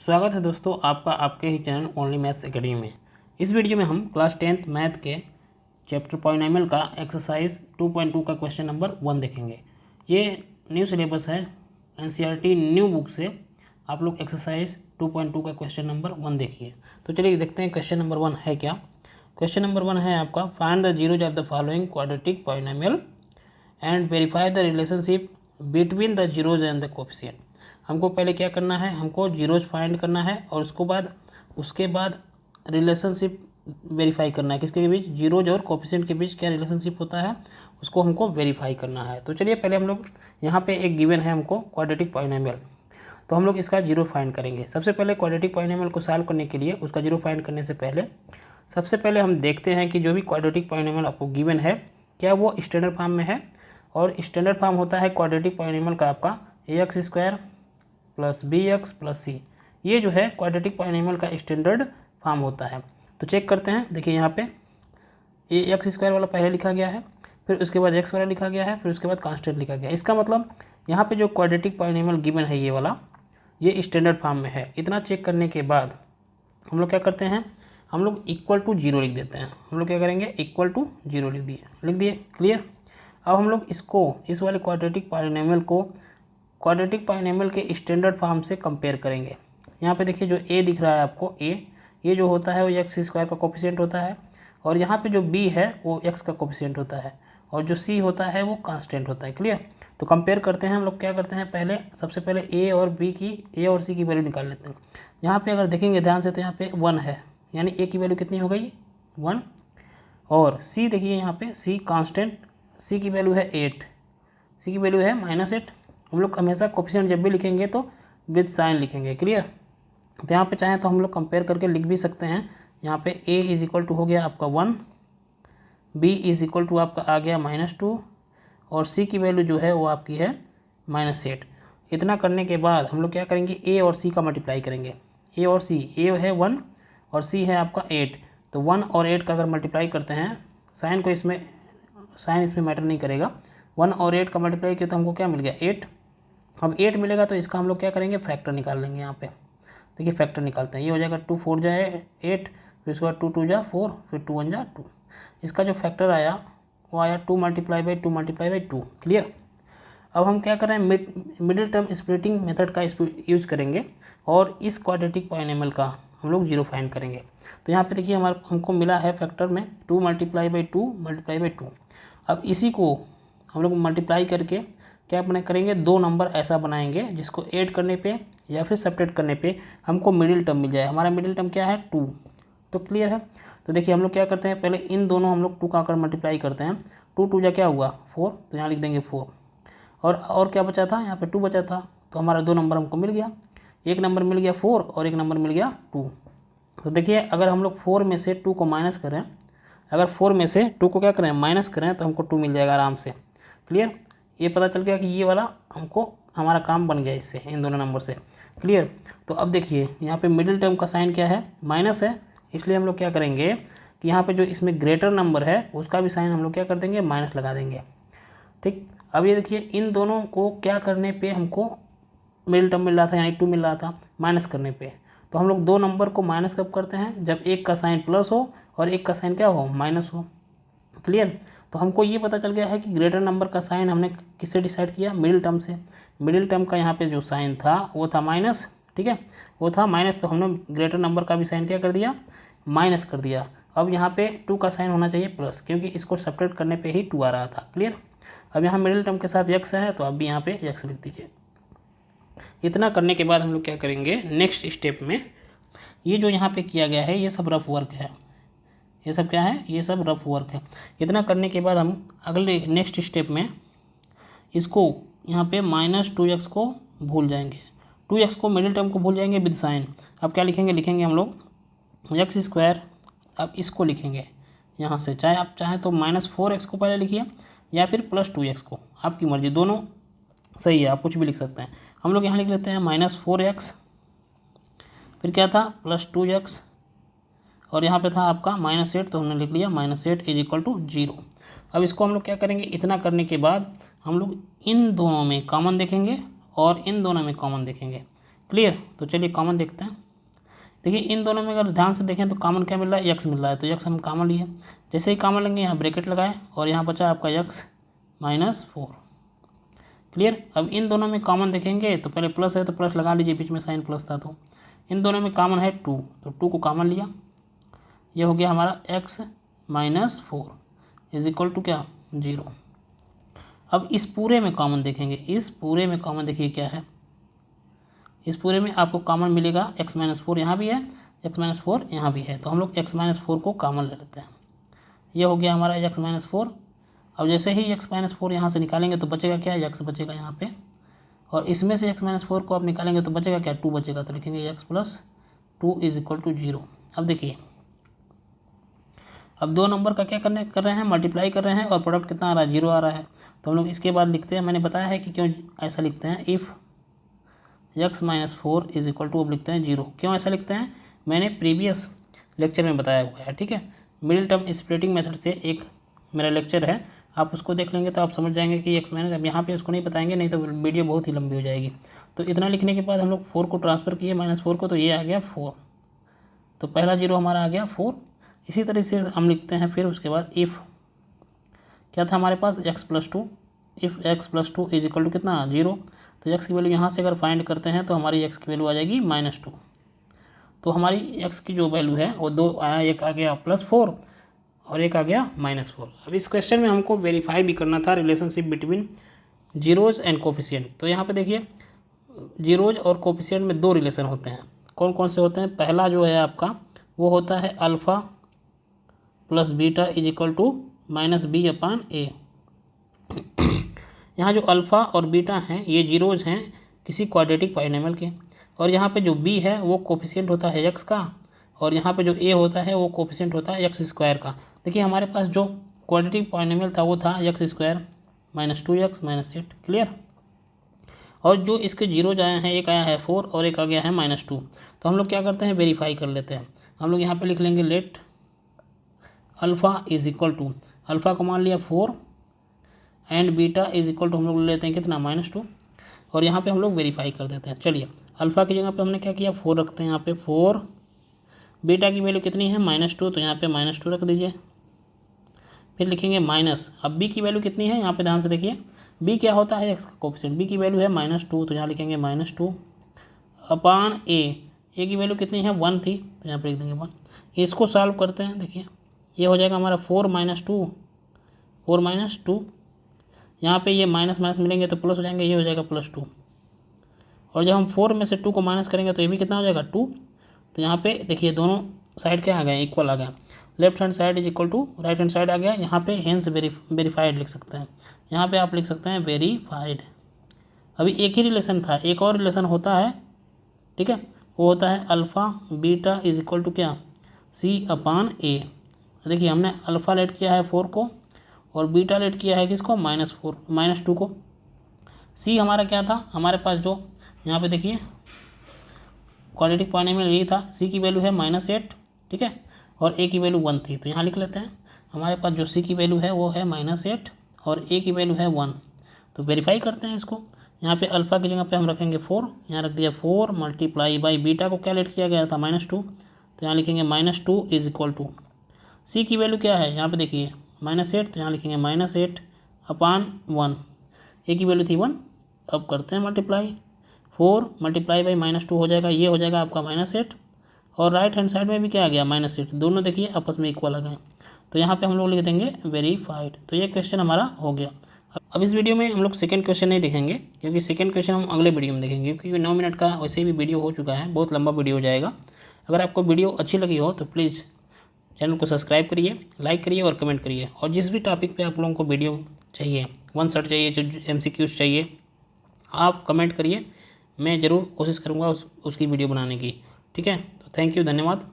स्वागत है दोस्तों आपका आपके ही चैनल ओनली मैथ्स एकेडमी में। इस वीडियो में हम क्लास 10th मैथ के चैप्टर पॉलिनोमियल का एक्सरसाइज 2.2 का क्वेश्चन नंबर 1 देखेंगे। ये न्यू सिलेबस है, एनसीईआरटी न्यू बुक से आप लोग एक्सरसाइज 2.2 का क्वेश्चन नंबर 1 देखिए। तो चलिए देखते हैं क्वेश्चन नंबर 1 है क्या। क्वेश्चन नंबर 1 है आपका, find the zeros of the following quadratic polynomial and verify the relationship between the zeros and the coefficient. हमको पहले क्या करना है, हमको जीरोज फाइंड करना है और उसके बाद रिलेशनशिप वेरीफाई करना है। किसके बीच? जीरोज और कोएफिशिएंट के बीच क्या रिलेशनशिप होता है उसको हमको वेरीफाई करना है। तो चलिए पहले हम लोग यहाँ पे एक गिवन है हमको क्वाड्रेटिक पॉलिनोमियल, तो हम लोग इसका जीरो फाइंड करेंगे। सबसे पहले क्वाड्रेटिक पॉलिनोमियल को सॉल्व करने के लिए उसका जीरो फाइंड करने से पहले सबसे पहले हम देखते हैं कि जो भी क्वाड्रेटिक पॉलिनोमियल आपको गिवन है क्या वो स्टैंडर्ड फॉर्म में है। और स्टैंडर्ड फॉर्म होता है क्वाड्रेटिक पॉलिनोमियल का आपका ax² plus bx plus c। ये जो है क्वाड्रेटिक पॉलिनोमियल का स्टैंडर्ड फॉर्म होता है। तो चेक करते हैं, देखिए यहाँ पे ax² वाला पहले लिखा गया है, फिर उसके बाद x वाला लिखा गया है, फिर उसके बाद कांस्टेंट लिखा गया है। इसका मतलब यहाँ पे जो क्वाड्रेटिक पॉलिनोमियल गिवन है ये वाला, ये स्टैंडर्ड फॉर्म में है। इतना चेक करने के बाद हम लोग क्या करते हैं, हम लोग इक्वल टू जीरो लिख देते हैं। हम लोग क्या करेंगे, इक्वल टू जीरो लिख दिए। क्लियर। अब हम लोग इसको, इस वाले क्वाड्रेटिक पॉलिनोमियल को क्वाड्रेटिक पॉलिनोमियल के स्टैंडर्ड फॉर्म से कंपेयर करेंगे। यहाँ पे देखिए जो a दिख रहा है आपको, ये जो होता है वो x² का कोफिशिएंट होता है, और यहाँ पे जो b है वो x का कोफिशिएंट होता है, और जो c होता है वो कांस्टेंट होता है। क्लियर। तो कंपेयर करते हैं हम लोग। क्या करते हैं, सबसे पहले a और c की वैल्यू निकाल लेते हैं। यहाँ पर अगर देखेंगे ध्यान से तो यहाँ पे 1 है, यानी a की वैल्यू कितनी हो गई, 1। और c देखिए यहाँ पे c कांस्टेंट, c की वैल्यू है 8, c की वैल्यू है -8। हम लोग हमेशा कोफिशिएंट जब भी लिखेंगे तो विद साइन लिखेंगे। क्लियर। तो यहाँ पे चाहें तो हम लोग कंपेयर करके लिख भी सकते हैं। यहाँ पे a इज इक्वल टू हो गया आपका 1, b इज इक्वल टू आपका आ गया -2, और c की वैल्यू जो है वो आपकी है -8। इतना करने के बाद हम लोग क्या करेंगे, a और c का मल्टीप्लाई करेंगे। a और c, a है 1 और c है आपका 8, तो 1 और 8 का अगर मल्टीप्लाई करते हैं, साइन इसमें मैटर नहीं करेगा। 1 और 8 का मल्टीप्लाई किया तो हमको क्या मिल गया, 8। अब 8 मिलेगा तो इसका हम लोग क्या करेंगे, फैक्टर निकाल लेंगे। यहाँ पे देखिए फैक्टर निकालते हैं। ये हो जाएगा 2 4 जाए 8, फिर उसके बाद 2 2 जा 4, फिर 2 1 जा 2। इसका जो फैक्टर आया वो आया 2 × 2 × 2। क्लियर। अब हम क्या करें, मिडिल टर्म स्प्लिटिंग मेथड का यूज़ करेंगे और इस क्वाड्रेटिक पॉलिनोमियल का हम लोग जीरो फाइंड करेंगे। तो यहाँ पे देखिए हमको मिला है फैक्टर में 2 × 2 × 2। अब इसी को हम लोग मल्टीप्लाई करके क्या करेंगे, दो नंबर ऐसा बनाएंगे जिसको ऐड करने पे या फिर सब्ट्रैक्ट करने पे हमको मिडिल टर्म मिल जाए। हमारा मिडिल टर्म क्या है, 2। तो क्लियर है। तो देखिए हम लोग क्या करते हैं, पहले इन दोनों हम लोग 2 का आकर मल्टीप्लाई करते हैं। 2 2 जा क्या हुआ, 4, तो यहाँ लिख देंगे 4। और क्या बचा था, यहाँ पे 2 बचा था, तो हमारा 2 नंबर हमको मिल गया। एक नंबर मिल गया 4 और एक नंबर मिल गया 2। तो देखिए अगर हम लोग 4 में से 2 को माइनस करें, अगर 4 में से 2 को क्या करें, माइनस करें, तो हमको 2 मिल जाएगा आराम से। क्लियर। ये पता चल गया कि ये वाला हमारा काम बन गया इससे, इन दोनों नंबर से। क्लियर। तो अब देखिए यहाँ पे मिडिल टर्म का साइन क्या है, माइनस है, इसलिए हम लोग क्या करेंगे कि यहाँ पे जो इसमें ग्रेटर नंबर है उसका भी साइन हम लोग क्या कर देंगे, माइनस लगा देंगे। ठीक। अब ये देखिए इन दोनों को क्या करने पे हमको मिडिल टर्म मिल रहा था, यानी 2 मिल रहा था, माइनस करने पे। तो हम लोग दो नंबर को माइनस कब करते हैं, जब एक का साइन प्लस हो और एक का साइन क्या हो, माइनस हो। क्लियर। तो हमको ये पता चल गया है कि ग्रेटर नंबर का साइन हमने किससे डिसाइड किया, मिडिल टर्म से। मिडिल टर्म का यहाँ पे जो साइन था वो था माइनस, ठीक है, वो था माइनस, तो हमने ग्रेटर नंबर का भी साइन क्या कर दिया, माइनस कर दिया। अब यहाँ पे 2 का साइन होना चाहिए प्लस, क्योंकि इसको सब्ट्रैक्ट करने पे ही 2 आ रहा था। क्लियर। अब यहाँ मिडिल टर्म के साथ x है, तो अब भी यहाँ पे x लिख दीजिए। इतना करने के बाद हम लोग क्या करेंगे, नेक्स्ट स्टेप में ये जो यहाँ पे किया गया है ये सब रफ वर्क है, ये सब क्या है, ये सब रफ वर्क है। इतना करने के बाद हम अगले नेक्स्ट स्टेप में इसको यहाँ पे -2x को भूल जाएंगे, 2x को मिडिल टर्म को भूल जाएंगे विद साइन। अब क्या लिखेंगे हम लोग x²। अब इसको लिखेंगे यहाँ से, चाहे आप चाहें तो -4x को पहले लिखिए या फिर +2x को, आपकी मर्जी, दोनों सही है, आप कुछ भी लिख सकते हैं। हम लोग यहाँ लिख लेते हैं -4x, फिर क्या था +2x, और यहाँ पे था आपका -8, तो हमने लिख लिया -8 = 0। अब इसको हम लोग क्या करेंगे, इतना करने के बाद हम लोग इन दोनों में कॉमन देखेंगे और इन दोनों में कॉमन देखेंगे। क्लियर। तो चलिए कॉमन देखते हैं। देखिए इन दोनों में अगर ध्यान से देखें तो कॉमन क्या मिल रहा है, एक्स मिल रहा है, तो एक्स हम कॉमन लिए। जैसे ही कॉमन लेंगे यहाँ ब्रैकेट लगाए और यहाँ बचा आपका एक्स -4। क्लियर। अब इन दोनों में कॉमन देखेंगे तो पहले प्लस है तो प्लस लगा लीजिए, बीच में साइन प्लस था, तो इन दोनों में कॉमन है 2, तो 2 को कॉमन लिया। ये हो गया हमारा x -4 इज इक्वल टू क्या, 0। अब इस पूरे में कॉमन देखेंगे, इस पूरे में कॉमन देखिए क्या है, इस पूरे में आपको कॉमन मिलेगा x -4 यहाँ भी है, x -4 यहाँ भी है, तो हम लोग x -4 को कॉमन ले लेते हैं। ये हो गया हमारा x -4। अब जैसे ही x -4 यहाँ से निकालेंगे तो बचेगा क्या, x बचेगा यहाँ पे, और इसमें से x -4 को आप निकालेंगे तो बचेगा क्या, 2 बचेगा, तो लिखेंगे x + 2 इज इक्वल टू 0। अब देखिए अब दो नंबर का क्या कर रहे हैं, मल्टीप्लाई कर रहे हैं, और प्रोडक्ट कितना आ रहा है, 0 आ रहा है। तो हम लोग इसके बाद लिखते हैं, मैंने बताया है कि क्यों ऐसा लिखते हैं, if x -4 is equal to, अब लिखते हैं 0। क्यों ऐसा लिखते हैं, मैंने प्रीवियस लेक्चर में बताया हुआ है, ठीक है। मिडिल टर्म स्प्लिटिंग मेथड से एक मेरा लेक्चर है, आप उसको देख लेंगे तो आप समझ जाएंगे कि x माइनस, अब यहाँ पे उसको नहीं बताएंगे, नहीं तो वीडियो बहुत ही लंबी हो जाएगी। तो इतना लिखने के बाद हम लोग 4 को ट्रांसफ़र किए -4 को, तो ये आ गया 4, तो पहला 0 हमारा आ गया 4। इसी तरह से हम लिखते हैं फिर उसके बाद इफ़ क्या था हमारे पास, x + 2, if x + 2 is equal to कितना, 0। तो x की वैल्यू यहाँ से अगर फाइंड करते हैं तो हमारी x की वैल्यू आ जाएगी -2। तो हमारी x की जो वैल्यू है वो 2 आया, एक आ गया +4 और एक आ गया -4। अब इस क्वेश्चन में हमको वेरीफाई भी करना था relationship between zeros and coefficient. तो यहाँ पे देखिए जीरोज और कोफिशिएंट में 2 रिलेशन होते हैं। कौन कौन से होते हैं, पहला जो है आपका वो होता है alpha + beta is equal to -b/a। यहाँ जो अल्फ़ा और बीटा हैं ये जीरोज हैं किसी क्वाड्रेटिक पॉलिनोमियल के, और यहाँ पे जो b है वो कोफिशिएंट होता है x का, और यहाँ पे जो a होता है वो कोफिशिएंट होता है x² का। देखिए हमारे पास जो क्वाड्रेटिक पॉलिनोमियल था वो था x² -2x -8। क्लियर। और जो इसके जीरोज आए हैं, एक आया है 4 और एक आ गया है -2, तो हम लोग क्या करते हैं, वेरीफाई कर लेते हैं। हम लोग यहाँ पे लिख लेंगे let alpha is equal to, alpha को मान लिया 4 and beta is equal to हम लोग ले लेते हैं कितना, -2, और यहाँ पे हम लोग वेरीफाई कर देते हैं। चलिए अल्फ़ा की जगह पे हमने क्या किया, 4 रखते हैं यहाँ पे 4, बीटा की वैल्यू कितनी है -2, तो यहाँ पे -2 रख दीजिए। फिर लिखेंगे माइनस, अब b की वैल्यू कितनी है, यहाँ पे ध्यान से देखिए, b क्या होता है, x का कोफिशिएंट, b की वैल्यू है -2, तो यहाँ लिखेंगे -2 अपान a की वैल्यू कितनी है, 1 थी, तो यहाँ पे लिख देंगे 1। इसको सॉल्व करते हैं, देखिए ये हो जाएगा हमारा 4 - 2, यहाँ पे ये माइनस माइनस मिलेंगे तो प्लस हो जाएंगे, ये हो जाएगा +2, और जब हम 4 में से 2 को माइनस करेंगे तो ये भी कितना हो जाएगा 2। तो यहाँ पे देखिए दोनों साइड क्या आ गया, इक्वल आ गया, left hand side is equal to right hand side आ गया। यहाँ पे हेंस वेरीफाइड लिख सकते हैं, यहाँ पे आप लिख सकते हैं वेरीफाइड। अभी एक ही रिलेशन था, एक और रिलेशन होता है, ठीक है, वो होता है alpha beta is equal to क्या, c/a। देखिए हमने अल्फ़ा लेट किया है 4 को और बीटा लेट किया है किसको, -2 को। c हमारा क्या था, हमारे पास जो यहाँ पे देखिए क्वाड्रेटिक पॉलिनोमियल यही था, c की वैल्यू है -8, ठीक है, और a की वैल्यू 1 थी, तो यहाँ लिख लेते हैं हमारे पास जो c की वैल्यू है वो है -8 और a की वैल्यू है 1। तो वेरीफाई करते हैं इसको, यहाँ पे अल्फ़ा की जगह पे हम रखेंगे 4, यहाँ रख दिया 4 × बीटा को क्या लेट किया गया था, -2, तो यहाँ लिखेंगे -2 इज इक्वल टू, c की वैल्यू क्या है, यहाँ पे देखिए -8, तो यहाँ लिखेंगे -8 अपान 1, a की वैल्यू थी 1। अब करते हैं मल्टीप्लाई, 4 × -2 हो जाएगा, ये हो जाएगा आपका -8, और राइट हैंड साइड में भी क्या आ गया, -8, दोनों देखिए आपस में इक्वल आ गए, तो यहाँ पे हम लोग लिख देंगे वेरीफाइड। तो ये क्वेश्चन हमारा हो गया। अब इस वीडियो में हम लोग सेकंड क्वेश्चन नहीं देखेंगे, क्योंकि सेकंड क्वेश्चन हम अगले वीडियो में देखेंगे, क्योंकि 9 मिनट का वैसे भी वीडियो हो चुका है, बहुत लंबा वीडियो हो जाएगा। अगर आपको वीडियो अच्छी लगी हो तो प्लीज़ चैनल को सब्सक्राइब करिए, लाइक करिए और कमेंट करिए, और जिस भी टॉपिक पे आप लोगों को वीडियो चाहिए, 1 शॉट चाहिए, जो MCQs चाहिए, आप कमेंट करिए, मैं ज़रूर कोशिश करूँगा उसकी वीडियो बनाने की। ठीक है, तो थैंक यू, धन्यवाद।